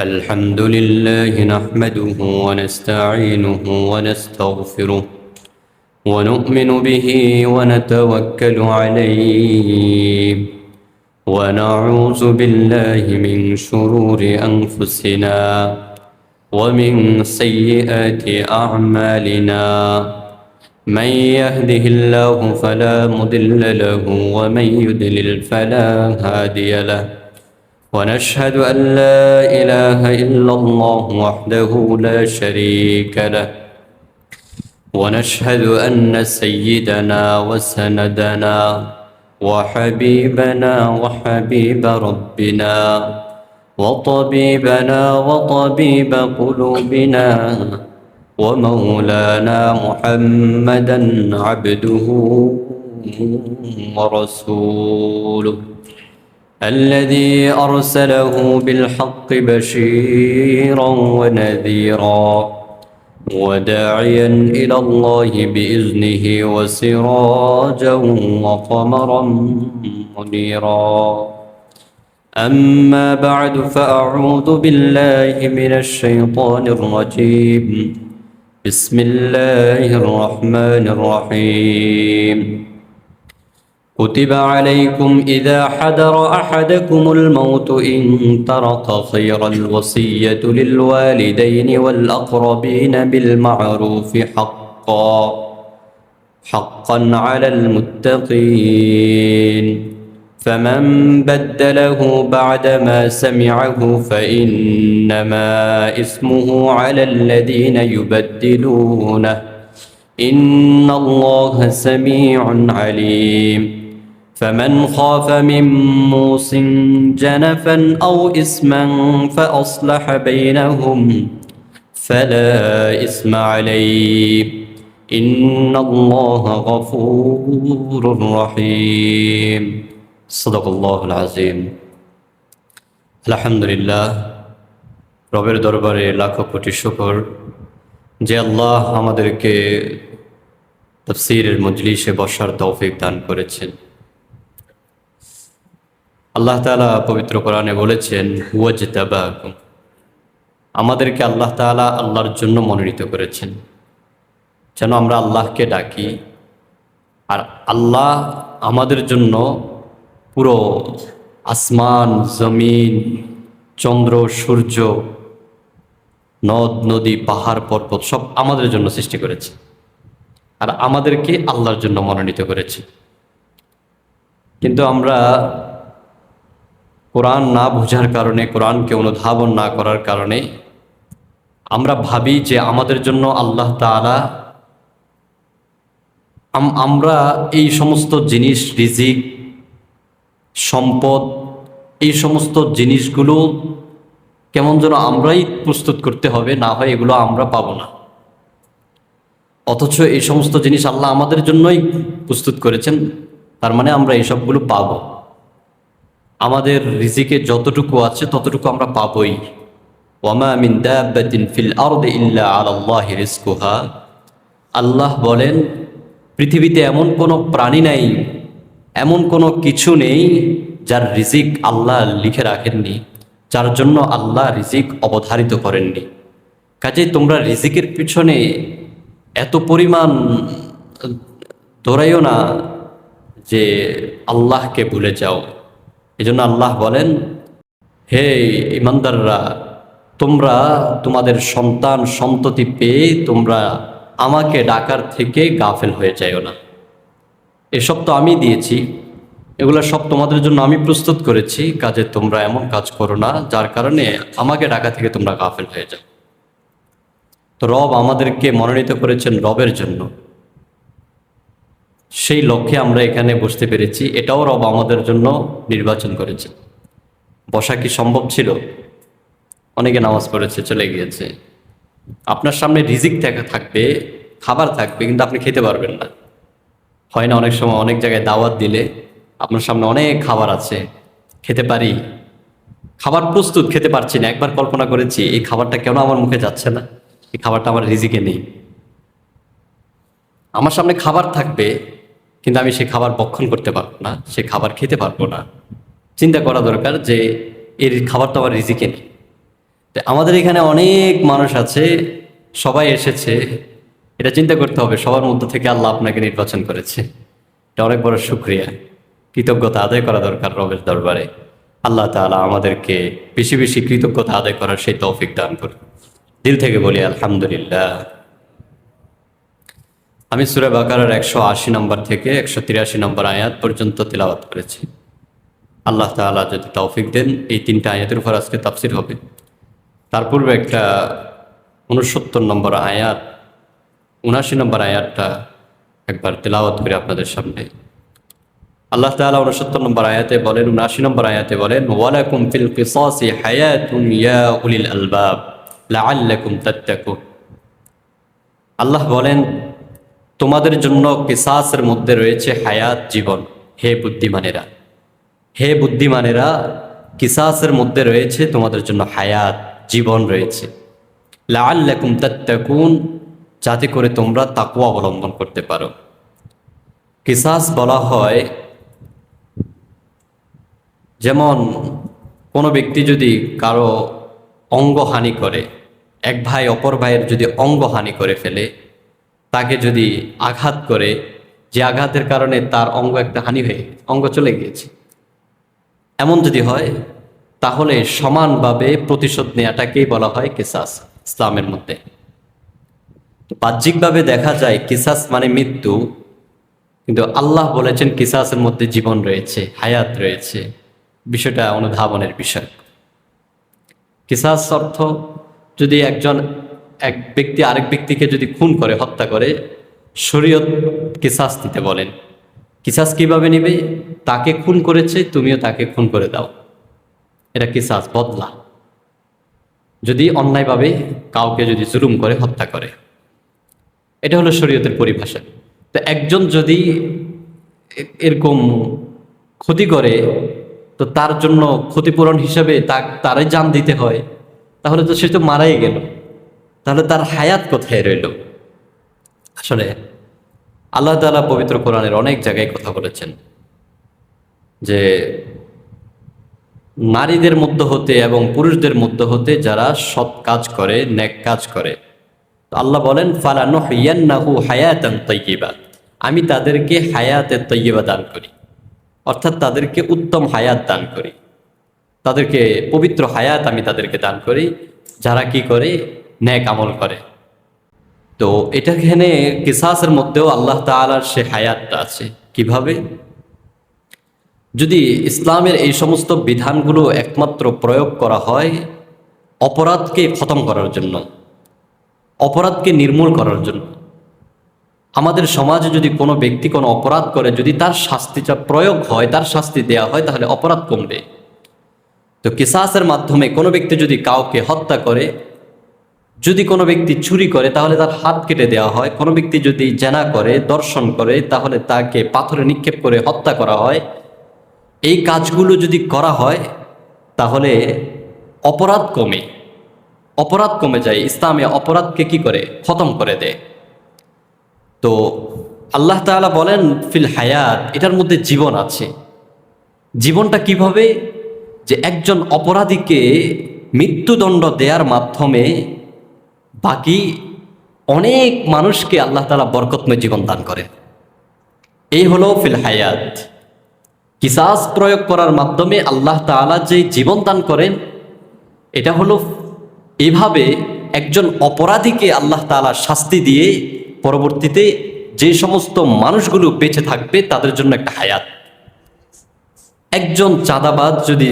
الحمد لله نحمده ونستعينه ونستغفره ونؤمن به ونتوكل عليه ونعوذ بالله من شرور أنفسنا ومن سيئات أعمالنا من يهده الله فلا مضل له ومن يضلل فلا هادي له ونشهد أن لا إله إلا الله وحده لا شريك له ونشهد أن سيدنا وسندنا وحبيبنا وحبيب ربنا وطبيبنا وطبيب قلوبنا ومولانا محمدا عبده ورسوله الذي أرسله بالحق بشيرا ونذيرا وداعيا إلى الله بإذنه وسراجا وقمرا منيرا أما بعد فأعوذ بالله من الشيطان الرجيم بسم الله الرحمن الرحيم كتب عليكم إذا حضر أحدكم الموت إن ترك خيرا الوصية للوالدين والأقربين بالمعروف حقا على المتقين فمن بدله بعدما سمعه فإنما إثمه على الذين يبدلونه إن الله سميع عليم فمن خاف من موص جنفا أو إثما فأصلح بينهم فلا إثم عليه إن الله غفور رحيم صدق الله العظيم الحمد لله রবের দরবারে লাখো কোটি শুকর যে আল্লাহ আমাদেরকে তাফসীরের মজলিসে বসার তৌফিক দান করেছেন। আল্লাহ তাআলা পবিত্র কোরআনে বলেছেন ওয়াজতাবাকুম, আমাদেরকে আল্লাহ তাআলা আল্লাহর জন্য মনোনীত করেছেন যেন আমরা আল্লাহকে ডাকি। আর আল্লাহ আমাদের জন্য পুরো আসমান জমিন চন্দ্র সূর্য নদ নদী পাহাড় পর্বত সব আমাদের জন্য সৃষ্টি করেছে আর আমাদেরকে আল্লাহর জন্য মনোনীত করেছে। কিন্তু আমরা কোরআন না বোঝার কারণে, কোরআনকে অনুধাবন না করার কারণে আমরা ভাবি যে আমাদের জন্য আল্লাহ তাআলা আমরা এই সমস্ত জিনিস, রিজিক, সম্পদ, এই সমস্ত জিনিসগুলো কেমন যেন আমরাই প্রস্তুত করতে হবে, না হয় এগুলো আমরা পাবো না। অথচ এই সমস্ত জিনিস আল্লাহ আমাদের জন্যই প্রস্তুত করেছেন, তার মানে আমরা এই সবগুলো পাবো। আমাদের রিজিকে যতটুকু আছে ততটুকু আমরা পাবোই। ওয়ামা মিন দাব্বাতিন ফিল আরদি ইল্লা আলাল্লাহি রিজকুহা, আল্লাহ বলেন পৃথিবীতে এমন কোনো প্রাণী নাই, এমন কোনো কিছু নেই যার রিজিক আল্লাহ লিখে রাখেননি, যার জন্য আল্লাহ রিজিক অবধারিত করেননি। কাজেই তোমরা রিজিকের পিছনে এত পরিমাণ দৌড়াইও না যে আল্লাহকে ভুলে যাও। এই জন্য আল্লাহ বলেন, হে ইমানদাররা, তোমরা তোমাদের সন্তান সন্ততি পেয়ে তোমরা আমাকে ডাকার থেকে গাফেল হয়ে যাইও না। এসব তো আমি দিয়েছি, এগুলো সব তোমাদের জন্য আমি প্রস্তুত করেছি, কাজে তোমরা এমন কাজ করো না যার কারণে আমাকে ডাকা থেকে তোমরা গাফেল হয়ে যাও। তো রব আমাদেরকে মনোনীত করেছেন রবের জন্য, সেই লক্ষ্যে আমরা এখানে বসতে পেরেছি। এটাও রব আমাদের জন্য নির্বাচন করেছে। বসা কি সম্ভব ছিল? অনেকে নামাজ পড়েছে চলে গিয়েছে। আপনার সামনে রিজিক থাকবে, খাবার থাকবে, কিন্তু আপনি খেতে পারবেন না। হয় না অনেক সময় অনেক জায়গায় দাওয়াত দিলে আপনার সামনে অনেক খাবার আছে, খেতে পারি, খাবার প্রস্তুত, খেতে পারছি না। একবার কল্পনা করেছি এই খাবারটা কেন আমার মুখে যাচ্ছে না, এই খাবারটা আমার রিজিকে নেই। আমার সামনে খাবার থাকবে কিন্তু আমি সেই খাবার ভক্ষণ করতে পারবো না, সেই খাবার খেতে পারবো না। চিন্তা করা দরকার যে এর খাবার তো আমার রিজিকে নেই। তো আমাদের এখানে অনেক মানুষ আছে, সবাই এসেছে, এটা চিন্তা করতে হবে সবার মধ্য থেকে আল্লাহ আপনাকে নির্বাচন করেছে। এটা অনেক বড় শুকরিয়া, কৃতজ্ঞতা আদায় করা দরকার রবের দরবারে। আল্লাহ তাআলা আমাদেরকে বেশি বেশি কৃতজ্ঞতা আদায় করার সেই তৌফিক দান করুন। দিল থেকে বলি আলহামদুলিল্লাহ। আমি সূরা বাকারার 180 নম্বর থেকে 183 নম্বর আয়াত পর্যন্ত তিলাওয়াত করেছি। আল্লাহ তাআলা যদি তৌফিক দেন এই 3টা আয়াতের উপর আজকে তাফসীর হবে। তার পূর্বে একটা 69 নম্বর আয়াত, 79 নম্বর আয়াতটা একবার তিলাওয়াত করে আপনাদের সামনে। আল্লাহ তাআলা 69 নম্বর আয়াতে বলেন, 79 নম্বর আয়াতে বলেন, ওয়ালাকুম ফিল কিসাসি হায়াতুন ইয়া উলিল আলবাব লাআল্লাকুম তাত্তাকুন। আল্লাহ বলেন, তোমাদের জন্য কিসাসের মধ্যে রয়েছে হায়াত, জীবন। হে বুদ্ধিমানেরা, হে বুদ্ধিমানেরা, কিসাসের মধ্যে রয়েছে তোমাদের জন্য হায়াত, জীবন রয়েছে। লাআল্লাকুম তাত্তাকুন, যাতে করে তোমরা তাকওয়া অবলম্বন করতে পারো। কিসাস বলা হয়, যেমন কোনো ব্যক্তি যদি কারো অঙ্গহানি করে, এক ভাই অপর ভাইয়ের যদি অঙ্গহানি করে ফেলে, তাকে যদি আঘাত করে, যে আঘাতের কারণে তার অঙ্গ একটা হানি হয়ে অঙ্গ চলে গিয়েছে, এমন যদি হয় তাহলে সমানভাবে প্রতিশোধ নেওয়াটাকেই বলা হয় কিসাস ইসলামের মধ্যে। বাহ্যিকভাবে দেখা যায় কিসাস মানে মৃত্যু, কিন্তু আল্লাহ বলেছেন কিসাসের মধ্যে জীবন রয়েছে, হায়াত রয়েছে। বিষয়টা অনুধাবনের বিষয়। কিসাস অর্থ, যদি এক ব্যক্তি আরেক ব্যক্তিকে যদি খুন করে, হত্যা করে, শরীয়ত কিসাস দিতে বলেন। কিসাস কিভাবে নিবে? তাকে খুন করেছে, তুমিও তাকে খুন করে দাও, এটা কিসাস, বদলা। যদি অন্যায়ভাবে কাউকে যদি জুলুম করে, হত্যা করে, এটা হলো শরীয়তের পরিভাষা। তো একজন যদি এরকম ক্ষতি করে, তো তার জন্য ক্ষতিপূরণ হিসাবে তারাই জান দিতে হয়, তাহলে তো সে তো মারাই গেল, তাহলে তার হায়াত কোথায় রইল? আসলে আল্লাহ তাআলা পবিত্র কোরআনের অনেক জায়গায় কথা বলেছেন যে নারীদের মধ্য হতে এবং পুরুষদের মধ্য হতে যারা সৎ কাজ করে, নেক কাজ করে, তো আল্লাহ বলেন, ফালানুহইয়ান্নাহু হায়াতান তাইয়্যিবা, আমি তাদেরকে হায়াতে তাইয়্যিবা দান করি, অর্থাৎ তাদেরকে উত্তম হায়াত দান করি, তাদেরকে পবিত্র হায়াত আমি তাদেরকে দান করি, যারা কি করে, নেক আমল করে। তো এখানে কিসাসের মধ্যেও আল্লাহ তাআলার সে হায়াতটা আছে। কিভাবে? যদি ইসলামের এই সমস্ত বিধানগুলো একমাত্র প্রয়োগ করা হয় অপরাধকে খতম করার জন্য, অপরাধকে নির্মূল করার জন্য। আমাদের সমাজে যদি কোনো ব্যক্তি কোনো অপরাধ করে, যদি তার শাস্তিটা প্রয়োগ হয়, তার শাস্তি দেয়া হয়, তাহলে অপরাধ কমবে। তো কিসাসের মাধ্যমে কোনো ব্যক্তি যদি কাউকে হত্যা করে, যদি কোনো ব্যক্তি চুরি করে, তাহলে তার হাত কেটে দেওয়া হয়। কোনো ব্যক্তি যদি জেনা করে, দর্শন করে, তাহলে তাকে পাথরে নিক্ষেপ করে হত্যা করা হয়। এই কাজগুলো যদি করা হয় তাহলে অপরাধ কমে, অপরাধ কমে যায়। ইসলামে অপরাধকে কি করে? খতম করে দেয়। তো আল্লাহ তাআলা বলেন ফিল হায়াত, এটার মধ্যে জীবন আছে। জীবনটা কিভাবে? যে একজন অপরাধীকে মৃত্যুদণ্ড দেওয়ার মাধ্যমে বাকি অনেক মানুষকে আল্লাহ তাআলা বরকতময় জীবন দান করেন। এই হলো ফিল হায়াত। কিসাস প্রয়োগ করার মাধ্যমে আল্লাহ তাআলা যে জীবন দান করেন, এটা হলো এভাবে একজন অপরাধীকে আল্লাহ তাআলা শাস্তি দিয়ে পরবর্তীতে যে সমস্ত মানুষগুলো বেঁচে থাকবে তাদের জন্য একটা হায়াত। একজন চাঁদাবাজ যদি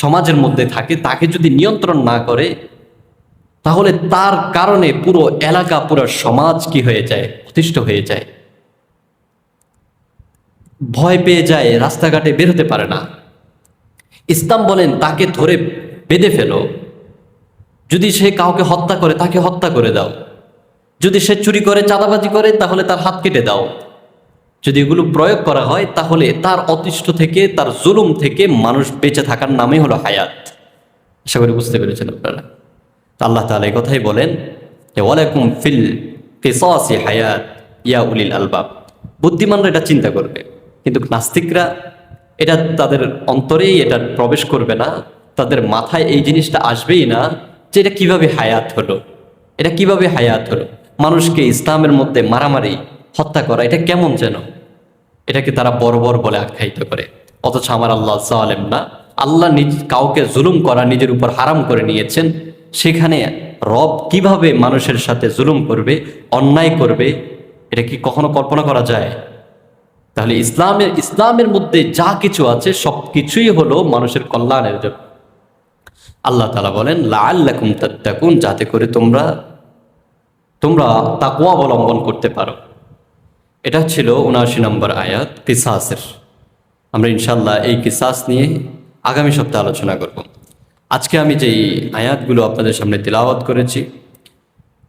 সমাজের মধ্যে থাকে, তাকে যদি নিয়ন্ত্রণ না করে, তাহলে তার কারণে পুরো এলাকা, পুরো সমাজ কি হয়ে যায়? অতিষ্ঠ হয়ে যায়, ভয় পেয়ে যায়, রাস্তাঘাটে বের হতে পারে না। ইসলাম বলেন তাকে ধরে বেঁধে ফেলো। যদি সে কাউকে হত্যা করে, তাকে হত্যা করে দাও। যদি সে চুরি করে, চাঁদাবাজি করে, তাহলে তার হাত কেটে দাও। যদি এগুলো প্রয়োগ করা হয়, তাহলে তার অতিষ্ঠ থেকে, তার জুলুম থেকে মানুষ বেঁচে থাকার নামই হলো হায়াত। আশা করি বুঝতে পেরেছেন আপনারা। আল্লাহ তাআলা এই কথাই বলেন যে ওয়ালাকুম ফিল কিসাসি হায়াত ইয়া উলিল আলবাব। বুদ্ধিমানরা এটা চিন্তা করবে, কিন্তু নাস্তিকরা এটা তাদের অন্তরেই এটা প্রবেশ করবে না। তাদের মাথায় এই জিনিসটা আসবেই না যে এটা কিভাবে হায়াত হলো, এটা কিভাবে হায়াত হলো, মানুষকে ইসলামের মধ্যে মারামারি হত্যা করা এটা কেমন যেন, এটাকে তারা বর্বর বলে আখ্যায়িত করে। অথচ আমার আল্লাহ জালেম না, আল্লাহ নিজ কাউকে জুলুম করা নিজের উপর হারাম করে নিয়েছেন, সেখানে রব কিভাবে মানুষের সাথে জুলুম করবে, অন্যায় করবে, এটা কি কখনো কল্পনা করা যায়? তাহলে ইসলামের মধ্যে যা কিছু আছে সব কিছুই হলো মানুষের কল্যাণের জন্য। আল্লাহ তাআলা বলেন লাআল্লাকুম তাত্তাকুন, যাতে করে তোমরা তাকওয়া অবলম্বন করতে পারো। এটা ছিল ৭৯ নম্বর আয়াত কিসাসের। আমরা ইনশাআল্লাহ এই কিসাস নিয়ে আগামী সপ্তাহে আলোচনা করব। আজকে আমি যেই আয়াতগুলো আপনাদের সামনে তিলাওয়াত করেছি,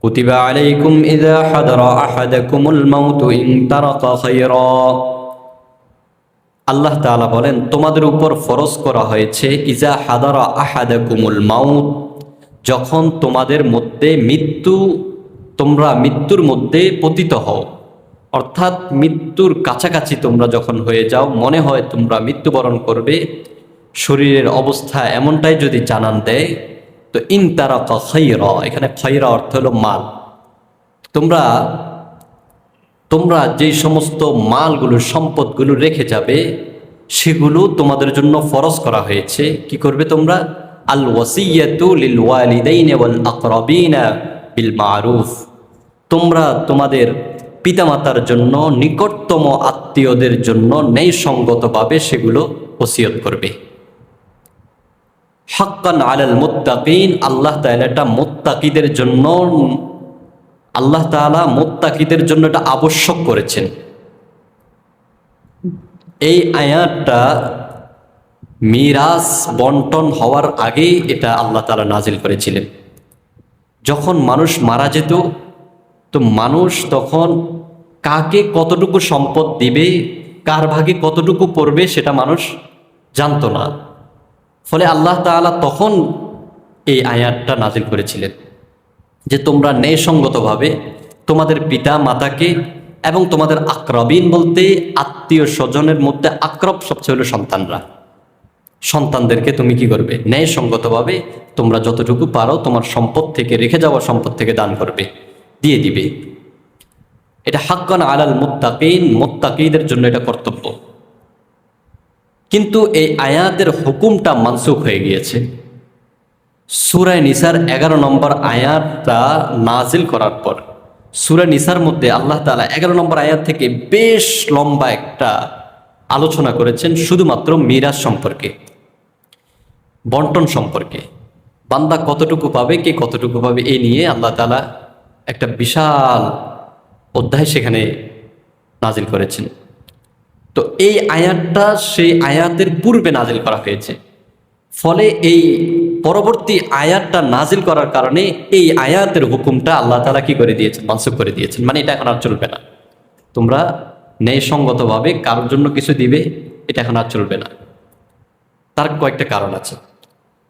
কুতিবা আলাইকুম ইযা হাদারা আহাদাকুমুল মাউতু ইন তারাকা খায়রা, আল্লাহ তাআলা বলেন তোমাদের উপর ফরজ করা হয়েছে ইজা হাদারা আহাদাকুমুল মাউত, যখন তোমাদের মধ্যে তোমরা মৃত্যুর মধ্যে পতিত হও, অর্থাৎ মৃত্যুর কাছাকাছি তোমরা যখন হয়ে যাও, মনে হয় তোমরা মৃত্যুবরণ করবে, শরীরের অবস্থা এমনটাই যদি জানান দেয়, তো ইন তারাকা খায়রা, এখানে খায়রা অর্থ হলো মাল। তোমরা যেই সমস্ত মালগুলো সম্পদগুলো রেখে যাবে সেগুলো তোমাদের জন্য ফরজ করা হয়েছে। কি করবে তোমরা? আল ওয়াসিয়াতু লিল ওয়ালিদাইনি ওয়াল আকরাবিনা বিল মারুফ, তোমরা তোমাদের পিতামাতার জন্য, নিকটতম আত্মীয়দের জন্য ন্যায়সঙ্গতভাবে সেগুলো ওসিয়ত করবে। হাক্কান আলাল মুত্তাকিন, আল্লাহ তাআলা এটা মুত্তাকিদের জন্য, আল্লাহ তাআলা মুত্তাকিদের জন্য এটা আবশ্যক করেছেন। এই আয়াতটা মিরাস বন্টন হওয়ার আগেই এটা আল্লাহ তাআলা নাজিল করেছিলেন। যখন মানুষ মারা যেত, তো মানুষ তখন কাকে কতটুকু সম্পদ দিবে, কার ভাগে কতটুকু পড়বে সেটা মানুষ জানতো না। ফলে আল্লাহ তাআলা তখন এই আয়াতটা নাজিল করেছিলেন যে তোমরা ন্যায়সঙ্গতভাবে তোমাদের পিতা মাতাকে এবং তোমাদের আকরাবিন বলতে আত্মীয় স্বজনের মধ্যে আকরব সবচেয়ে হলো সন্তানদেরকে তুমি কি করবে? ন্যায়সঙ্গতভাবে তোমরা যতটুকু পারো তোমার সম্পদ থেকে, রেখে যাওয়া সম্পদ থেকে দান করবে, দিয়ে দিবে। এটা হাক্কান আলাল মুত্তাকিন, মুত্তাকিদের জন্য এটা কর্তব্য। কিন্তু এই আয়াতের হুকুমটা মানসুখ হয়ে গিয়েছে। সূরা নিসার 11 নম্বর আয়াতটা নাজিল করার পর, সূরা নিসার মধ্যে আল্লাহ তাআলা 11 নম্বর আয়াত থেকে বেশ লম্বা একটা আলোচনা করেছেন শুধুমাত্র মিরাজ সম্পর্কে, বন্টন সম্পর্কে। বান্দা কতটুকু পাবে, কে কতটুকু পাবে, এই নিয়ে আল্লাহ তাআলা একটা বিশাল অধ্যায় সেখানে নাজিল করেছেন। তো এই আয়াতটা সেই আয়াতের পূর্বে নাজিল করা হয়েছে। ফলে এই পরবর্তী আয়াতটা নাজিল করার কারণে এই আয়াতের হুকুমটা আল্লাহ তাআলা কি করে দিয়েছেন? মানসুখ করে দিয়েছেন। মানে এটা এখন আর চলবে না, তোমরা ন্যায়সঙ্গতভাবে কারোর জন্য কিছু দিবে, এটা এখন আর চলবে না। তার কয়েকটা কারণ আছে।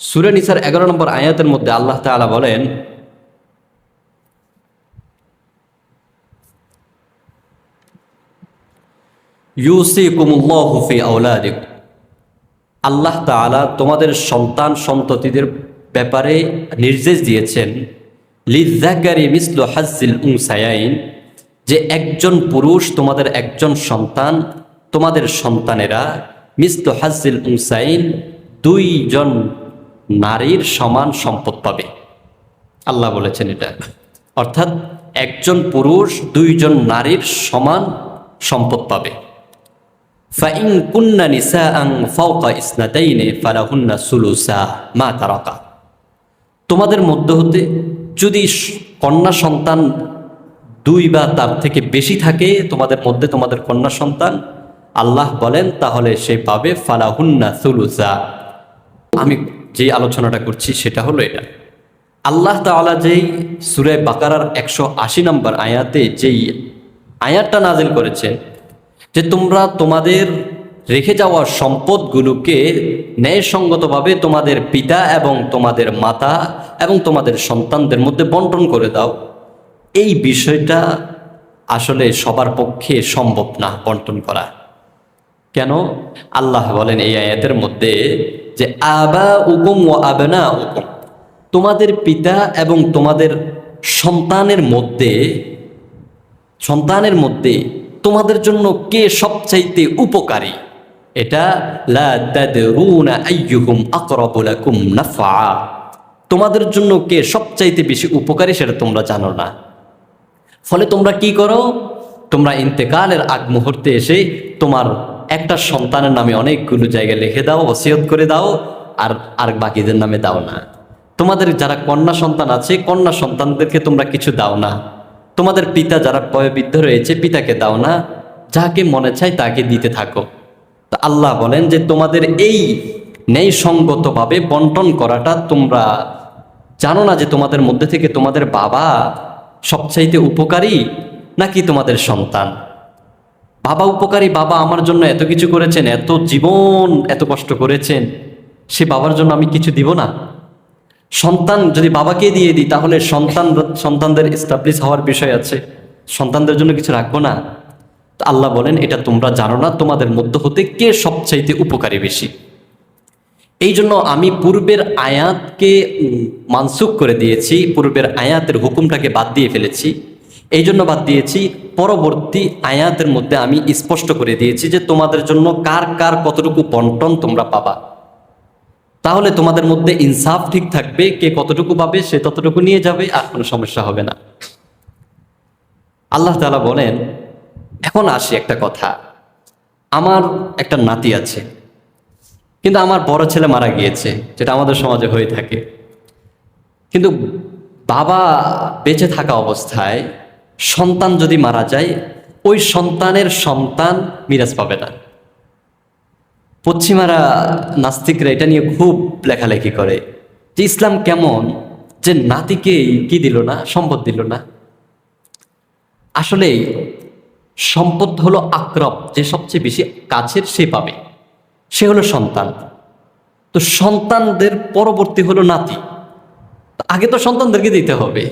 সূরা নিসার 11 নম্বর আয়াতের মধ্যে আল্লাহ তাআলা বলেন, ইউসিকুমুল্লাহু ফি আওলাদিকুম, আল্লাহ তাআলা তোমাদের সন্তান সন্ততিদের ব্যাপারে নির্দেশ দিয়েছেন, লিযযাকারি মিসলু হাজ্জিল উনসায়াইন, যে একজন পুরুষ তোমাদের একজন সন্তান, তোমাদের সন্তানেরা মিসলু হাজ্জিল উনসাইন, দুইজন নারীর সমান সম্পদ পাবে। আল্লাহ বলেছেন এটা, অর্থাৎ একজন পুরুষ দুইজন নারীর সমান সম্পদ পাবে। ফাইন কুন্না নিসাআন ফাওকা ইসনাতাইনি ফালাহুন্না সুলুসা মা তারাকা, তোমাদের মধ্য হতে যদি কন্যা সন্তান 2 বা তার থেকে বেশি থাকে তোমাদের মধ্যে, তোমাদের কন্যা সন্তান, আল্লাহ বলেন তাহলে সে পাবে ফালাহুন্না সুলুসা। আমি যে আলোচনাটা করছি সেটা হলো এটা, আল্লাহ তাআলা যেই সূরা বাকারার 180 নম্বর আয়াতে যেই আয়াতটা নাজিল করেছেন যে তোমরা তোমাদের রেখে যাওয়া সম্পদগুলোকে ন্যায়সঙ্গতভাবে তোমাদের পিতা এবং তোমাদের মাতা এবং তোমাদের সন্তানদের মধ্যে বন্টন করে দাও, এই বিষয়টা আসলে সবার পক্ষে সম্ভব না বন্টন করা। কেন? আল্লাহ বলেন এই আয়াতের মধ্যে যে আবাউকুম ওয়া আবনাউকুম, তোমাদের পিতা এবং তোমাদের সন্তানের মধ্যে তোমাদের জন্য কে সবচাইতে উপকারী, এটা লা তাদরুনা আইয়ুহুম আকরাবু লাকুম নাফআ, তোমাদের জন্য কে সবচাইতে বেশি উপকারী সেটা তোমরা জানো না। ফলে তোমরা কি করো, তোমরা ইন্তেকালের আগ মুহূর্তে এসে তোমার একটা সন্তানের নামে অনেকগুলো জায়গায় লিখে দাও, ওসিয়ত করে দাও, আর বাকিদের নামে দাও না। তোমাদের যারা কন্যা সন্তান আছে, কন্যা সন্তানদেরকে তোমরা কিছু দাও না। তোমাদের পিতা যারা বয়োবৃদ্ধ রয়েছে, পিতাকে দাও না। যাকে মনে চায় তাকে দিতে থাকো। তা আল্লাহ বলেন যে তোমাদের এই ন্যায়সঙ্গতভাবে বন্টন করাটা তোমরা জানো না যে তোমাদের মধ্যে থেকে তোমাদের বাবা সবচাইতে উপকারী নাকি তোমাদের সন্তান? বাবা উপকারী, বাবা আমার জন্য এত কিছু করেছেন, এত জীবন এত কষ্ট করেছেন, সে বাবার জন্য আমি কিছু দিব না? সন্তান যদি বাবাকে দিয়ে দিই তাহলে সন্তানদের এস্টাবলিশ হওয়ার বিষয় আছে, সন্তানদের জন্য কিছু রাখবো না? তো আল্লাহ বলেন এটা তোমরা জানো না তোমাদের মধ্য হতে কে সবচাইতে উপকারী বেশি। এই জন্য আমি পূর্বের আয়াতকে মানসুখ করে দিয়েছি, পূর্বের আয়াতের হুকুমটাকে বাদ দিয়ে ফেলেছি। এই জন্য বাদ দিয়েছি, পরবর্তী আয়াতের মধ্যে আমি স্পষ্ট করে দিয়েছি যে তোমাদের জন্য কার কার কতটুকু বন্টন তোমরা পাবা। তাহলে তোমাদের মধ্যে ইনসাফ ঠিক থাকবে, কে কতটুকু পাবে সে ততটুকু নিয়ে যাবে, আর কোনো সমস্যা হবে না। আল্লাহ তাআলা বলেন, এখন আসি একটা কথা, আমার একটা নাতি আছে, কিন্তু আমার বড় ছেলে মারা গিয়েছে, যেটা আমাদের সমাজে হয়ে থাকে। কিন্তু বাবা বেঁচে থাকা অবস্থায় সন্তান যদি মারা যায়, ওই সন্তানের সন্তান মিরাজ পাবে না। পশ্চিমারা নাস্তিকরা এটা নিয়ে খুব লেখালেখি করে যে ইসলাম কেমন, যে নাতিকে কি দিল না, সম্পদ দিল না। আসলে সম্পদ হলো আকরব, যে সবচেয়ে বেশি কাছের সে পাবে, সে হলো সন্তান। তো সন্তানদের পরবর্তী হলো নাতি, আগে তো সন্তানদেরকে দিতে হবে।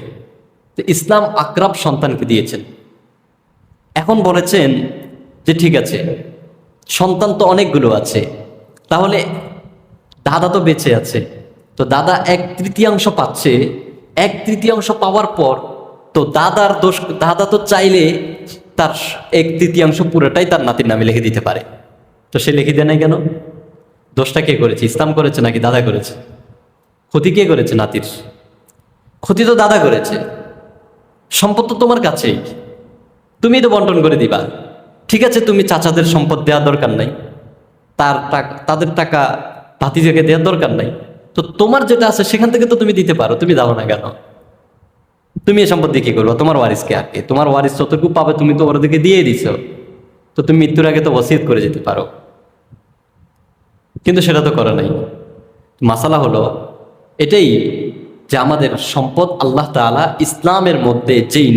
তো ইসলাম আকরাব সন্তানকে দিয়েছেন। এখন বলেছেন যে ঠিক আছে, সন্তান তো অনেকগুলো আছে, তাহলে দাদা তো বেঁচে আছে, তো দাদা 1/3 পাচ্ছে। 1/3 পাওয়ার পর তো দাদার দোষ, দাদা তো চাইলে তার 1/3 পুরোটাই তার নাতির নামে লিখে দিতে পারে। তো সে লিখে দেয় নাই কেন? দোষটা কে করেছে? ইসলাম করেছে নাকি দাদা করেছে? ক্ষতি কে করেছে? নাতির ক্ষতি তো দাদা করেছে। সম্পদ তো তোমার কাছেই, তুমি তো বন্টন করে দিবা। ঠিক আছে, তুমি চাচাদের সম্পদ দেওয়ার দরকার নাই, তাদের টাকা ভাতিজাকে দেওয়ার দরকার নাই, তো তোমার যেটা আছে সেখান থেকে তো তুমি দিতে পারো, তুমি দাও না কেন? তুমি এই সম্পদ দিয়ে কি করবো? তোমার ওয়ারিসকে আগে, তোমার ওয়ারিস যতটুকু পাবে তুমি তো ওদেরকে দিয়ে দিছো, তো তুমি মৃত্যুর আগে তো ওসিয়ত করে যেতে পারো, কিন্তু সেটা তো করে নাই। মাসালা হলো এটাই যে আমাদের সম্পদ আল্লাহ তাআলা ইসলামের মধ্যে যেই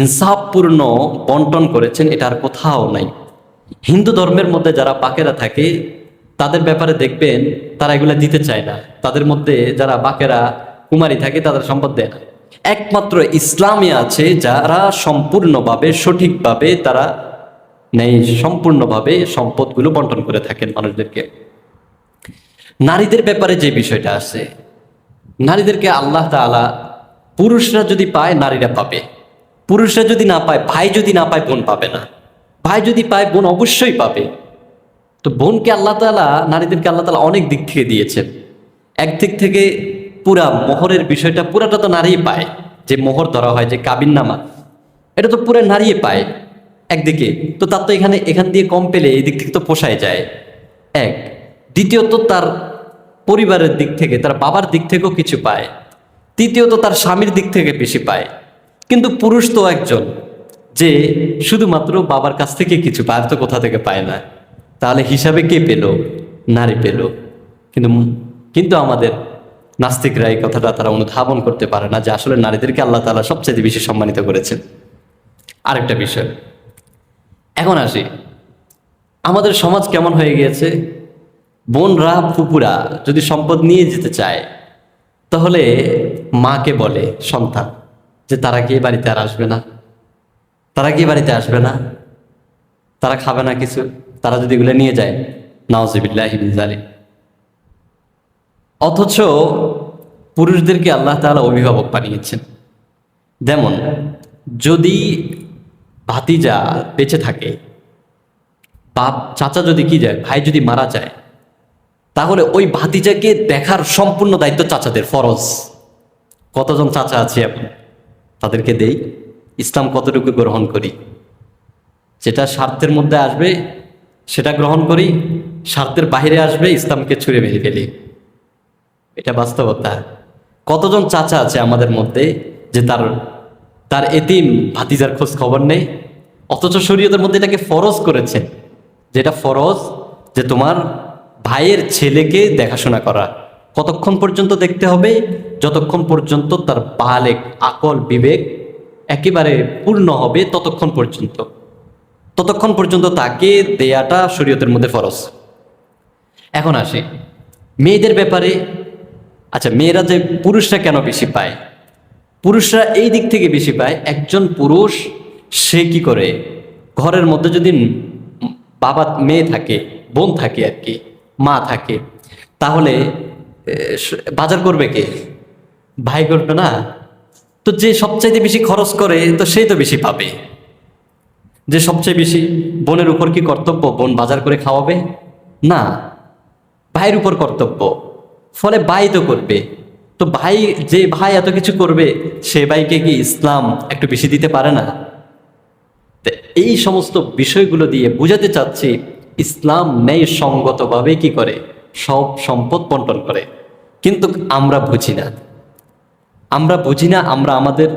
ইনসাফপূর্ণ বন্টন করেছেন এটা আর কোথাও নাই। হিন্দু ধর্মের মধ্যে যারা বাকেরা থাকে তাদের ব্যাপারে দেখবেন তারা এগুলা দিতে চায় না, তাদের মধ্যে যারা বাকেরা কুমারী থাকে তাদের সম্পদ দেয় না। একমাত্র ইসলামে আছে যারা সম্পূর্ণভাবে সঠিকভাবে তারা নেই, সম্পূর্ণভাবে সম্পদগুলো বন্টন করে থাকেন মানুষদেরকে। নারীদের ব্যাপারে যে বিষয়টা আছে, নারীদেরকে আল্লাহ তাআলা পুরুষরা যদি পায় নারীরা পাবে, পুরুষরা যদি না পায়, ভাই যদি না পায় বোন পাবে না, ভাই যদি পায় বোন অবশ্যই পাবে। তো বোনকে আল্লাহ তাআলা, নারীদেরকে আল্লাহ তাআলা অনেক দিক থেকে দিয়েছেন। একদিক থেকে পুরা মোহরের বিষয়টা পুরাটা তো নারী পায়, যে মোহর ধরা হয়, যে কাবিননামা, এটা তো পুরো নারী পায় একদিকে। তো তার তো এখান দিয়ে কম পেলে এই দিক থেকে তো পোষায় যায় এক। দ্বিতীয়ত তার পরিবারের দিক থেকে, তার বাবার দিক থেকেও কিছু পায়। তৃতীয়ত তার স্বামীর দিক থেকে বেশি পায়। কিন্তু পুরুষ তো একজন যে শুধুমাত্র বাবার কাছ থেকে কিছু পায়, তো কোথা থেকে পায় না। তাহলে হিসাবে কে পেল? নারী পেল। কিন্তু আমাদের নাস্তিকরা এই কথাটা তারা অনুধাবন করতে পারে না যে আসলে নারীদেরকে আল্লাহ তাআলা সবচেয়ে বেশি সম্মানিত করেছেন। আরেকটা বিষয়, এখন আসি, আমাদের সমাজ কেমন হয়ে গিয়েছে? বোনরা, ফুপুরা যদি সম্পদ নিয়ে যেতে চায় তাহলে মাকে বলে সন্তান যে তারা কি বাড়িতে আর আসবে না, তারা কি বাড়িতে আসবে না, তারা খাবে না কিছু, তারা যদি এগুলো নিয়ে যায়। নাউযুবিল্লাহি মিন যালিক। অথচ পুরুষদেরকে আল্লাহ তাআলা অভিভাবক বানিয়েছেন। যেমন যদি ভাতিজা বেঁচে থাকে, বাপ চাচা যদি কি যায়, ভাই যদি মারা যায়, তাহলে ওই ভাতিজাকে দেখার সম্পূর্ণ দায়িত্ব চাচাদের, ফরজ। কতজন চাচা আছে এখন? তাদেরকে দেই। ইসলাম কতটুকু গ্রহণ করি? যেটা স্বার্থের মধ্যে আসবে সেটা গ্রহণ করি, স্বার্থের বাইরে আসবে ইসলামকে ছুঁড়ে মেরে ফেলি। এটা বাস্তবতা। কতজন চাচা আছে আমাদের মধ্যে যে তার তার এতিম ভাতিজার খোঁজ খবর নেই, অথচ শরীয়তের মধ্যে এটাকে ফরজ করেছে, যেটা ফরজ যে তোমার ভাইয়ের ছেলেকে দেখাশোনা করা। কতক্ষণ পর্যন্ত দেখতে হবে? যতক্ষণ পর্যন্ত তার বালেগ, আকল, বিবেক একেবারে পূর্ণ হবে ততক্ষণ পর্যন্ত তাকে দেয়াটা শরীয়তের মধ্যে ফরজ। এখন আসে মেয়েদের ব্যাপারে। আচ্ছা, মেয়েরা যে পুরুষরা কেন বেশি পায়? পুরুষরা এই দিক থেকে বেশি পায়, একজন পুরুষ সে কি করে, ঘরের মধ্যে যদি বাবা মেয়ে থাকে, বোন থাকে আর কি, মা থাকে, তাহলে বাজার করবে কে? ভাই করবে না? তো যে সবচাইতে বেশি খরচ করে তো সেই তো বেশি পাবে। যে সবচেয়ে বেশি, বোনের উপর কি কর্তব্য বোন বাজার করে খাওয়াবে? না, ভাইয়ের উপর কর্তব্য। ফলে ভাই তো করবে। তো ভাই, যে ভাই এত কিছু করবে, সে ভাইকে কি ইসলাম একটু বেশি দিতে পারে না? তো এই সমস্ত বিষয়গুলো দিয়ে বুঝাতে চাচ্ছি, ইসলাম ন্যায় সঙ্গতভাবে কি করে, সব সম্পদ বন্টন করে। কিন্তু আমরা বুঝি না। আমরা আমাদের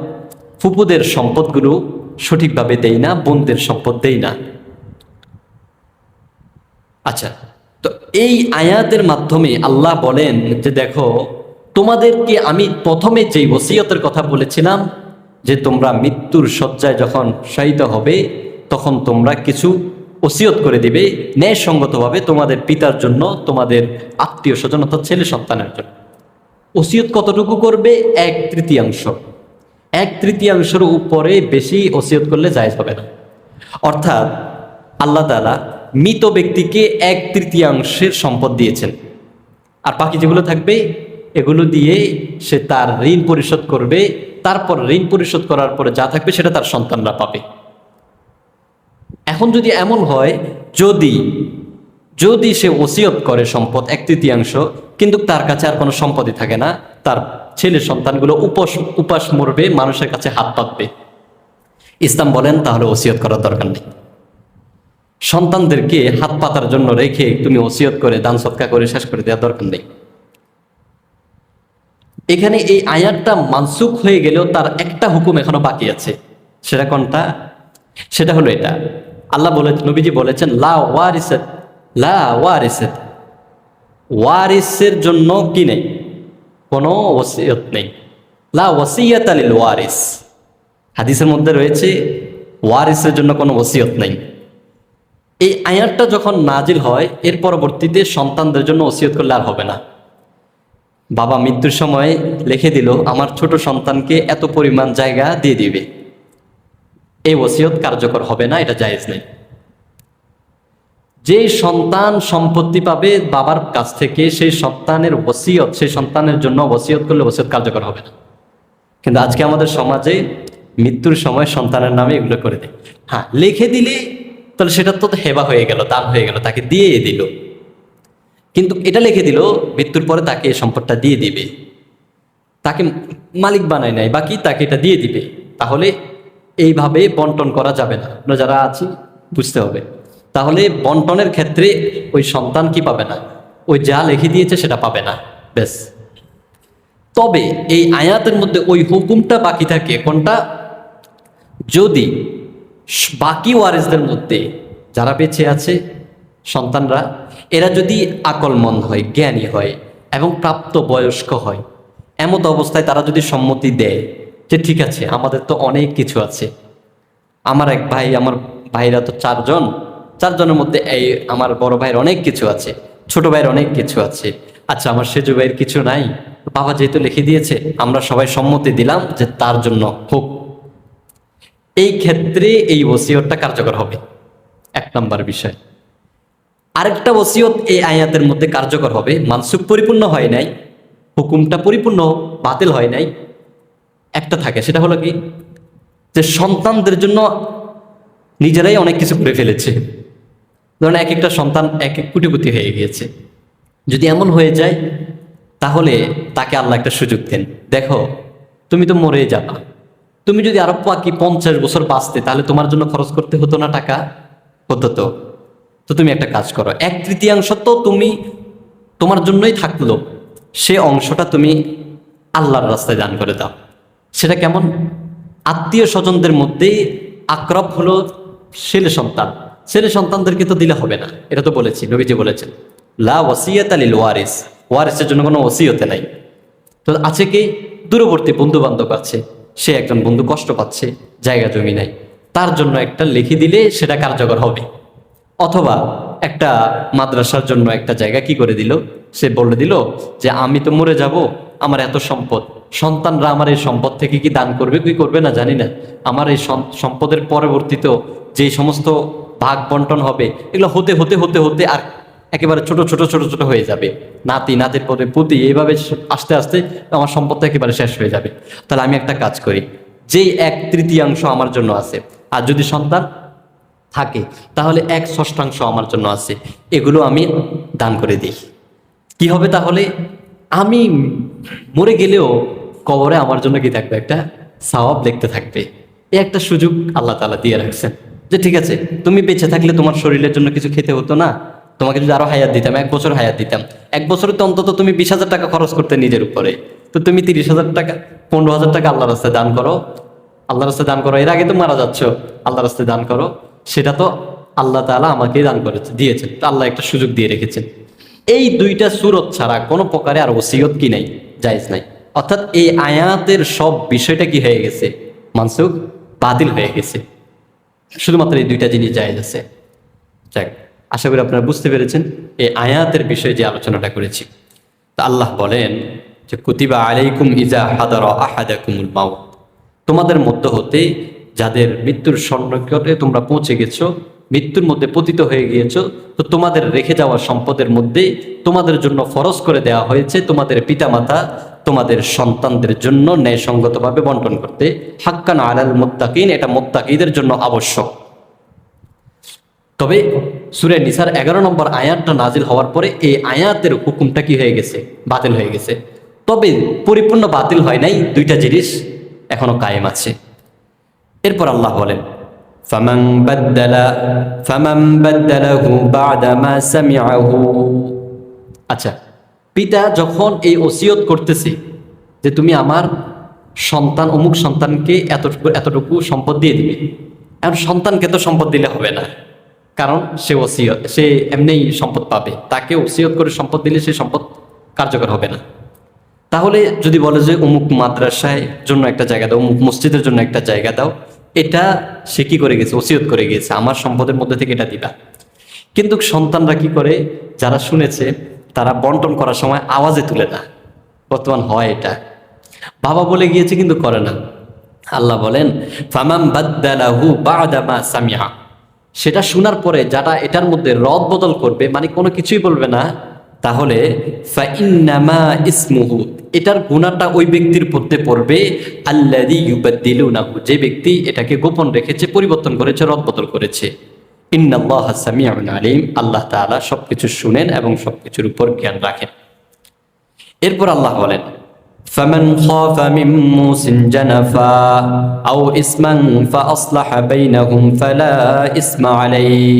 ফুপুদের সম্পদগুলো সঠিকভাবে দেই না, বোনদের সম্পদ দেই না। আচ্ছা, তো এই আয়াতের মাধ্যমে আল্লাহ বলেন যে দেখো, তোমাদেরকে আমি প্রথমে যেই ওসিয়তের কথা বলেছিলাম, যে তোমরা মৃত্যুর শয্যায় যখন শায়িত হবে তখন তোমরা কিছু ওসিয়ত করে দিবে ন্যায়সঙ্গতভাবে তোমাদের পিতার জন্য, তোমাদের আত্মীয় স্বজন অর্থাৎ ছেলে সন্তানের জন্য। ওসিয়ত কতটুকু করবে? 1/3। 1/3 উপরে বেশি ওসিয়ত করলে জায়েজ হবে না। অর্থাৎ আল্লাহ তাআলা মৃত ব্যক্তিকে 1/3 সম্পদ দিয়েছেন, আর বাকি যেগুলো থাকবে এগুলো দিয়ে সে তার ঋণ পরিশোধ করবে। তারপর ঋণ পরিশোধ করার পরে যা থাকবে সেটা তার সন্তানরা পাবে। এখন যদি এমন হয়, যদি সে ওসিয়ত করে সম্পদ 1/3, কিন্তু তার কাছে আর কোনো সম্পদই থাকে না, তার ছেলে সন্তানগুলো উপাস মরবে, মানুষের কাছে হাত পাতবে, ইসলাম বলেন তাহলে ওসিয়ত করার দরকার নেই। সন্তানদেরকে হাত পাতার জন্য রেখে তুমি ওসিয়ত করে দান সৎকার করে শেষ করে দেওয়ার দরকার নেই। এখানে এই আয়াতটা মানসুখ হয়ে গেলেও তার একটা হুকুম এখনো বাকি আছে। সেটা কোনটা? সেটা হলো এটা, আল্লাহ নবীজি বলেছেন লা ওয়ারিসাত, লা ওয়ারিসাত, ওয়ারিসের জন্য কি নেই? কোনো ওসিয়ত নেই। লা ওয়াসিয়াতা লিল ওয়ারিস, হাদিসের মধ্যে রয়েছে ওয়ারিসের জন্য কোনো ওসিয়ত নেই। এই আয়াতটা যখন নাজিল হয়, এর পরবর্তীতে সন্তানদের জন্য ওসিয়ত করলে আর হবে না। বাবা মৃত্যুর সময় লিখে দিল আমার ছোট সন্তানকে এত পরিমাণ জায়গা দিয়ে দিবে, এই ওসিয়ত কার্যকর হবে না, এটা জায়েজ নেই। যে সন্তান সম্পত্তি পাবে বাবার কাছ থেকে, সেই সন্তানের ওসিয়ত, সেই সন্তানের জন্য ওসিয়ত করলে ওসিয়ত কার্যকর হবে না। কিন্তু আজকে আমাদের সমাজে মৃত্যুর সময় সন্তানের নামে এগুলো করে দেয়। হ্যাঁ, লিখে দিলে তাহলে সেটা তো হেবা হয়ে গেল, দান হয়ে গেল, তাকে দিয়ে দিল। কিন্তু এটা লিখে দিল মৃত্যুর পরে তাকে এই সম্পদটা দিয়ে দিবে, তাকে মালিক বানায় নাই, বাকি তাকে এটা দিয়ে দিবে। তাহলে এইভাবে বন্টন করা যাবে না। আমরা যারা আছি বুঝতে হবে। তাহলে বন্টনের ক্ষেত্রে ওই সন্তান কি পাবে না? ওই যা লিখে দিয়েছে সেটা পাবে না, ব্যাস। তবে এই আয়াতের মধ্যে ওই হুকুমটা বাকি থাকে। কোনটা? যদি বাকি ওয়ারিসদের মধ্যে যারা বেঁচে আছে সন্তানরা, এরা যদি আকলমন্দ হয়, জ্ঞানী হয় এবং প্রাপ্ত বয়স্ক হয়, এমত অবস্থায় তারা যদি সম্মতি দেয় যে ঠিক আছে আমাদের তো অনেক কিছু আছে, আমার এক ভাই, আমার ভাইরা তো 4 জন, 4 জনের মধ্যে এই আমার বড় ভাইয়ের অনেক কিছু আছে, ছোট ভাইয়ের অনেক কিছু আছে, আচ্ছা আমার সেজু ভাইয়ের কিছু নাই, বাবা যেহেতু লিখে দিয়েছে আমরা সবাই সম্মতি দিলাম যে তার জন্য হোক, এই ক্ষেত্রে এই ওসিয়তটা কার্যকর হবে। 1 নম্বর বিষয়। আরেকটা ওসিয়ত এই আয়াতের মধ্যে কার্যকর হবে, মানসুখ পরিপূর্ণ হয় নাই, হুকুমটা পরিপূর্ণ বাতিল হয় নাই, একটা থাকে, সেটা হলো কি, যে সন্তানদের জন্য নিজেরাই অনেক কিছু করে ফেলেছে। ধরেন এক একটা সন্তান এক এক কোটিপতি হয়ে গিয়েছে। যদি এমন হয়ে যায় তাহলে তাকে আল্লাহ একটা সুযোগ দেন, দেখো তুমি তো মরে যাবা, তুমি যদি আরো বাকি 50 বছর বাঁচতে তাহলে তোমার জন্য খরচ করতে হতো না টাকা? হতো তো। তো তুমি একটা কাজ করো, 1/3 তো তুমি তোমার জন্যই থাকলো, সে অংশটা তুমি আল্লাহর রাস্তায় দান করে দাও। সেটা কেমন? আত্মীয় স্বজনদের মধ্যেই আকরব হলো ছেলে সন্তান, ছেলে সন্তানদেরকে তো দিলে হবে না, এটা তো বলেছি, নবীজি বলেছেন লা ওয়াসিয়াতা লিল ওয়ারিস, ওয়ারিসের জন্য কোনো ওসিয়তে নাই। তো আছে কি, দূরবর্তী বন্ধু বান্ধব আছে, সে একজন বন্ধু কষ্ট পাচ্ছে, জায়গা জমি নাই, তার জন্য একটা লিখে দিলে সেটা কার্যকর হবে। অথবা একটা মাদ্রাসার জন্য একটা জায়গা কি করে দিল, সে বলে দিল যে আমি তো মরে যাব, আমার এত সম্পদ, সন্তানরা আমার এই সম্পদ থেকে কি দান করবে কি করবে না জানি না, আমার এই সম্পদের পরবর্তীতে যে সমস্ত ভাগ বন্টন হবে এগুলো হতে হতে হতে হতে আর একেবারে ছোট ছোট ছোট ছোট হয়ে যাবে, নাতি নাতির পরে পুতি, এইভাবে আস্তে আস্তে আমার সম্পদটা একেবারে শেষ হয়ে যাবে। তাহলে আমি একটা কাজ করি, যেই 1/3 আমার জন্য আছে, আর যদি সন্তান থাকে তাহলে 1/6 আমার জন্য আছে, এগুলো আমি দান করে দিই। কি হবে তাহলে? আমি মরে গেলেও কবরে আমার জন্য কি থাকবে, একটা সওয়াব দেখতে থাকবে। এই একটা সুযোগ আল্লাহ তাআলা দিয়ে রাখছেন যে ঠিক আছে, তুমি বেঁচে থাকলে তোমার শরীরের জন্য কিছু খেতে হতো না, তোমাকে যদি আরো হায়াত দিতাম, 1 বছর হায়াত দিতাম, 1 বছরে তো অন্তত তুমি 20,000 টাকা খরচ করতে নিজের উপরে, তো তুমি 30,000 টাকা 15,000 টাকা আল্লাহর রাস্তায় দান করো, আল্লাহর রাস্তায় দান করো, এর আগে তো মারা যাচ্ছ, আল্লাহর রাস্তায় দান করো, সেটা তো আল্লাহ তাআলা আমাকে দান করেছে, দিয়েছেন, তো আল্লাহ একটা সুযোগ দিয়ে রেখেছেন। এই 2টা সূরত ছাড়া কোনো প্রকারে আর ওসিয়ত কি নাই, জায়েজ নাই। অর্থাৎ এই আয়াতের সব বিষয়টা কি হয়ে গেছে, মানসুখ, বাতিল হয়ে গেছে, শুধুমাত্র এই 2টা জিনিস জায়েজ আছে। যাক, আশা করি আপনারা বুঝতে পেরেছেন এই আয়াতের বিষয়ে যে আলোচনাটা করেছি। তা আল্লাহ বলেন যে কুতিবা আলাইকুম ইজা হাদারা আহাদাকুমুল মাউত, তোমাদের মধ্য হতে যাদের মৃত্যুর সন্নিকটে তোমরা পৌঁছে গেছো, মৃত্যুর মধ্যে পতিত হয়ে গিয়েছো, তো তোমাদের রেখে যাওয়া সম্পদের মধ্যে তোমাদের জন্য ফরজ করে দেওয়া হয়েছে তোমাদের পিতামাতা তোমাদের সন্তানদের জন্য ন্যায়সঙ্গতভাবে বন্টন করতে, হাক্কান আলাল মুত্তাকিন, এটা মুত্তাকিদের জন্য আবশ্যক। তবে সূরা নিসার 11 নম্বর আয়াতটা নাজিল হওয়ার পরে এই আয়াতের হুকুমটা কি হয়ে গেছে, বাতিল হয়ে গেছে। তবে পরিপূর্ণ বাতিল হয় নাই, 2টা জিনিস এখনো কায়েম আছে। এরপর আল্লাহ বলেন ফামান বাদ্দালাহু বা'দা মা সামিআহু। আচ্ছা, পিতা যখন এই ওসিয়ত করতেছে যে তুমি আমার সন্তান অমুক সন্তানকে এতটুকু সম্পদ দিয়ে দিবে, এখন সন্তানকে তো সম্পদ দিলে হবে না, কারণ সে ওসিয়ত, সে এমনিই সম্পদ পাবে, তাকে ওসিয়ত করে সম্পদ দিলে সে সম্পদ কার্যকর হবে না। তাহলে যদি বলে যে অমুক মাদ্রাসায় জন্য একটা জায়গা দাও, অমুক মসজিদের জন্য একটা জায়গা দাও, এটা সে কি করে গেছে, ওসিয়ত করে গিয়েছে, আমার সম্পদের মধ্যে থেকে এটা দিবা। কিন্তু সন্তানরা কি করে, যারা শুনেছে তারা বন্টন করার সময় আওয়াজে তুলে না, বর্তমান হয় এটা, বাবা বলে গিয়েছে কিন্তু করে না। আল্লাহ বলেন ফামান বাদ্দালাহু বা'দা মা সামিআ, সেটা শোনার পরে যারা এটার মধ্যে রদ বদল করবে, মানে কোনো কিছুই বলবে না, তাহলে ফাইন্নামা ইসমুহু, এটার গুনাহটা ওই ব্যক্তির মধ্যে পড়বে, আল্লাযী ইউবাদদিলুনাহু, যে ব্যক্তি এটাকে গোপন রেখেছে, পরিবর্তন করেছে, রদ বদল করেছে। ইন্নাল্লাহা সামিউন আলিম, আল্লাহ তাআলা সবকিছু শুনেন এবং সবকিছুর উপর জ্ঞান রাখেন। এরপর আল্লাহ বলেন ফামান খাফা মিন মুসিন জানাফা আও ইসমান ফাআসলাহা বাইনাহুম ফালা ইসমা আলাইহি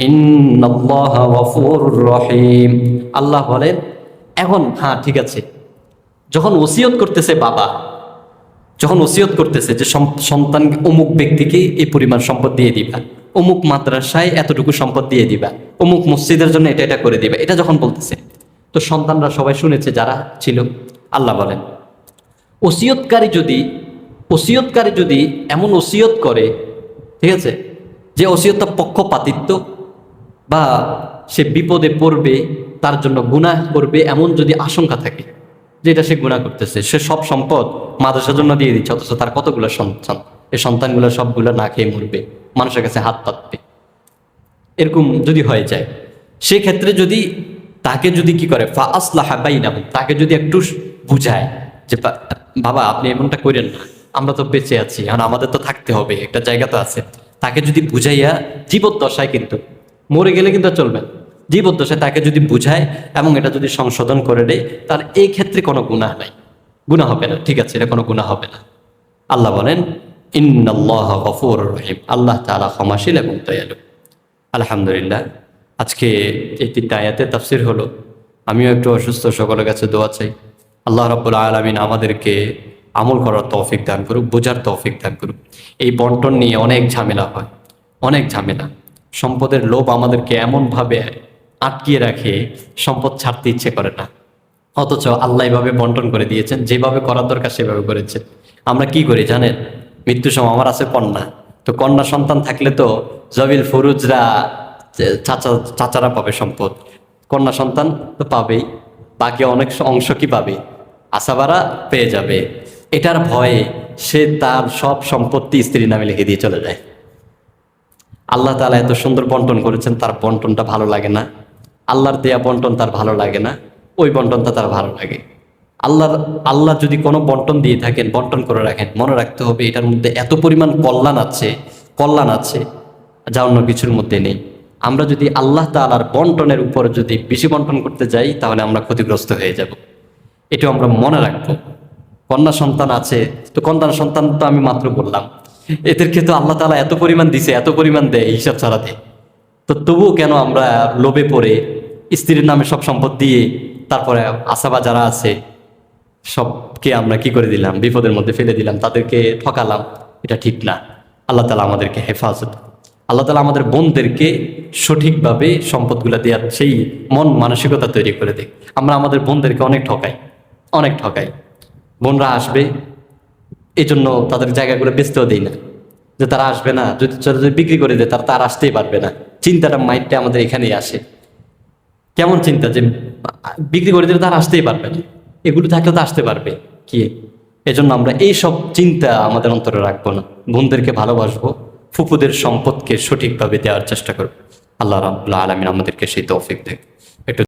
ইন্নাল্লাহা গফুরুর রহিম। আল্লাহ বলেন এখন হ্যাঁ ঠিক আছে, যখন ওসিয়ত করতেছে বাবা, যখন ওসিয়ত করতেছে যে সন্তান অমুক ব্যক্তিকে এই পরিমাণ সম্পদ দিয়ে দিবা, অমুক মাদ্রাসায় এতটুকু সম্পদ দিয়ে দিবা, অমুক মসজিদের জন্য এটা এটা করে দিবা, এটা যখন বলতেছে, তো সন্তানরা সবাই শুনেছে যারা ছিল। আল্লাহ বলেন ওসিয়তকারী যদি এমন ওসিয়ত করে, ঠিক আছে, যে ওসিয়তটা পক্ষপাতিত্ব বা সে বিপদে পড়বে, তার জন্য গুনাহ করবে, এমন যদি আশঙ্কা থাকে যে এটা সে গুনাহ করতেছে, সে সব সম্পদ মাদ্রাসার জন্য দিয়ে দিচ্ছে, অথচ তার কতগুলো সন্তান, এই সন্তানগুলো সবগুলো না খেয়ে মরবে, মানুষের কাছে হাত পাতবে, এরকম যদি হয়ে যায়, সেক্ষেত্রে যদি তাকে যদি কি করে ফাআসলাহা বাইনাহুম, তাকে যদি একটু বুঝায় যে বাবা আপনি এমনটা করেন না, আমরা তো বেঁচে আছি, এখন আমাদের তো থাকতে হবে, একটা জায়গা তো আছে, তাকে যদি বুঝাইয়া জীবদ্দশায়, কিন্তু মরে গেলে কিন্তু আর চলবে না, জীবদ্দশায় তাকে যদি বুঝায় এবং এটা যদি সংশোধন করে দেয়, তার এই ক্ষেত্রে কোনো গুনাহ নাই, গুনাহ হবে না, ঠিক আছে, এটা কোনো গুনাহ হবে না। আল্লাহ বলেন ইন্নাল্লাহা গফুরুর রহিম, আল্লাহ তাআলা ক্ষমাশীল এবং দয়ালু। আলহামদুলিল্লাহ, আজকে এই 3টা আয়াতের তাফসীর হলো। আমিও একটু অসুস্থ, সকলের কাছে দোয়া চাই। আল্লাহ রাব্বুল আলামিন আমাদেরকে আমল করার তৌফিক দান করুক, বোঝার তৌফিক দান করুক। এই বন্টন নিয়ে অনেক ঝামেলা হয়, অনেক ঝামেলা। সম্পদের লোভ আমাদেরকে এমনভাবে আটকিয়ে রাখে, সম্পদ ছাড়তে ইচ্ছে করে না, অথচ আল্লাহ এভাবে বন্টন করে দিয়েছেন, যেভাবে করার দরকার সেভাবে করেছেন। আমরা কি করি জানেন? মৃত্যুর সময় আমার আছে কন্যা, তো কন্যা সন্তান থাকলে তো জবিল ফুরুজরা, চাচারা পাবে সম্পদ, কন্যা সন্তান তো পাবেই, বাকি অনেক অংশ কি পাবে, আসাবারা পেয়ে যাবে। এটার ভয়ে সে তার সব সম্পত্তি স্ত্রীর নামে লিখে দিয়ে চলে যায়। আল্লাহ তাআলা এত সুন্দর বন্টন করেছেন, তার বন্টনটা ভালো লাগে না, আল্লাহর দেয়া বন্টন তার ভালো লাগে না, ওই বন্টনটা তার ভালো লাগে। আল্লাহ যদি কোনো বন্টন দিয়ে থাকেন, বন্টন করে রাখেন, মনে রাখতে হবে এটার মধ্যে এত পরিমাণ কল্যাণ আছে যা অন্য কিছুর মধ্যে নেই। আমরা যদি আল্লাহ তাআলার বন্টনের উপর যদি বেশি বন্টন করতে যাই, তাহলে আমরা ক্ষতিগ্রস্ত হয়ে যাব। এটাও আমরা মনে রাখবো। কন্যা সন্তান আছে, তো কন্যা সন্তান তো আমি মাত্র বললাম, এদেরকে তো আল্লাহ তাআলা এত পরিমাণ দিছে, এত পরিমাণ দেয়, হিসাব ছাড়া দেয়। তো তবুও কেন আমরা লোভে পড়ে স্ত্রীর নামে সব সম্পদ দিয়ে তারপরে আসাবা যারা আছে সবকে আমরা কি করে দিলাম, বিপদের মধ্যে ফেলে দিলাম, তাদেরকে ঠকালাম। এটা ঠিক না। আল্লাহ তাআলা আমাদেরকে হেফাজত, আল্লাহ তাআলা আমাদের বোনদেরকে সঠিকভাবে সম্পদগুলো দেওয়ার সেই মন মানসিকতা তৈরি করে দেয়। আমরা আমাদের বোনদেরকে অনেক ঠকাই। বোনরা আসবে, এই জন্য তাদের জায়গাগুলো বেচতেও দেই না, যে তারা আসবে না, যদি বিক্রি করে দেয় তারা তার আসতেই পারবে না। চিন্তাটা, মাইন্ডটা আমাদের এখানেই আসে। কেমন চিন্তা যে বিক্রি করে দিলে তারা আসতেই পারবে না, এগুলো থাকলে তো আসতে পারবে কি। এজন্য আমরা এই সব চিন্তা আমাদের অন্তরে রাখবো না, বোনদেরকে ভালোবাসবো, ফুফুদের সম্পদকে সঠিকভাবে দেওয়ার চেষ্টা করবো। আল্লাহ রাব্বুল আলামিন আমাদেরকে সেই তৌফিক দেয়।